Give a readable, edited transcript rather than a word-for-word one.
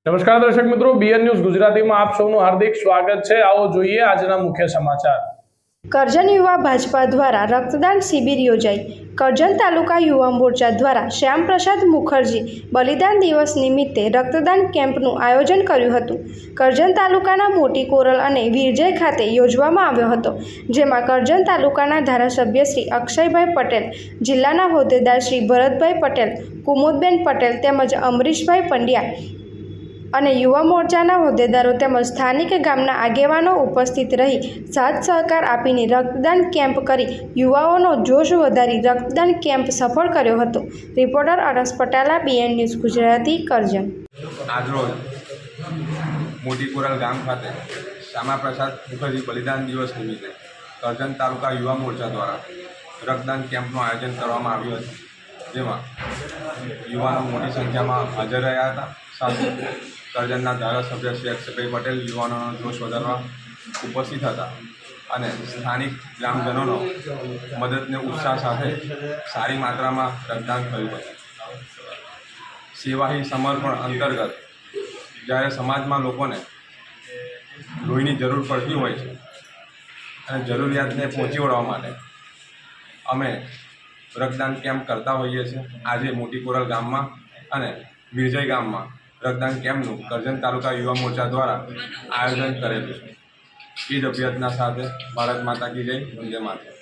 નમસ્કાર દર્શક મિત્રો, બીએન ન્યૂઝ ગુજરાતીમાં આપ સૌનું હાર્દિક સ્વાગત છે। આવો જોઈએ આજના મુખ્ય સમાચાર। કરજણ યુવા ભાજપા દ્વારા રક્તદાન શિબિર યોજાઈ। કરજણ તાલુકા યુવા મોરચા દ્વારા શ્યામપ્રસાદ મુખર્જી બલિદાન દિવસ નિમિત્તે રક્તદાન કેમ્પનું આયોજન કર્યું હતું। કરજણ તાલુકાના મોટી કોરલ અને વીરજય ખાતે યોજવામાં આવ્યો હતો, જેમાં કરજણ તાલુકાના ધારાસભ્ય શ્રી અક્ષયભાઈ પટેલ, જિલ્લાના હોદ્દેદાર શ્રી ભરતભાઈ પટેલ, કુમુદબેન પટેલ તેમજ અમરીશભાઈ પંડ્યા અને યુવા મોરચાના હોદ્દેદારો તેમજ સ્થાનિક ગામના આગેવાનો ઉપસ્થિત રહી સાથ સહકાર આપીને રક્તદાન કેમ્પ કરી યુવાઓનો જોશ વધારી રક્તદાન કેમ્પ સફળ કર્યો હતો। રિપોર્ટર અરસ પટાલા, બીએન ન્યૂઝ ગુજરાતી, કરજણ। આજરોજ મોટી કોરલ ગામ ખાતે શ્યામાપ્રસાદ મુખર્જી બલિદાન દિવસ નિમિત્તે કરજણ તાલુકા યુવા મોરચા દ્વારા રક્તદાન કેમ્પનું આયોજન કરવામાં આવ્યું હતું, જેમાં યુવાનો મોટી સંખ્યામાં હાજર રહ્યા હતા। સાથે કરજણના ધારાસભ્ય શ્રી અક્ષયભાઈ પટેલ યુવાનોનો જોશ વધારવા ઉપસ્થિત હતા અને સ્થાનિક ગ્રામજનોનો મદદને ઉત્સાહ સાથે સારી માત્રામાં રક્તદાન કર્યું હતું। સેવા હી સમર્પણ અંતર્ગત જ્યારે સમાજમાં લોકોને લોહીની જરૂર પડતી હોય છે અને જરૂરિયાતને પહોંચી વળવા માટે અમે રક્તદાન કેમ્પ કરતા હોઈએ છીએ। આજે મોટી કોરલ ગામમાં અને વીરજય ગામમાં રક્તદાન કેમ્પનું કરજણ તાલુકા યુવા મોરચા દ્વારા આયોજન કરેલું છે। એ જ અભ્યર્થના સાથે ભારત માતા કી જય, વંદે માતરમ।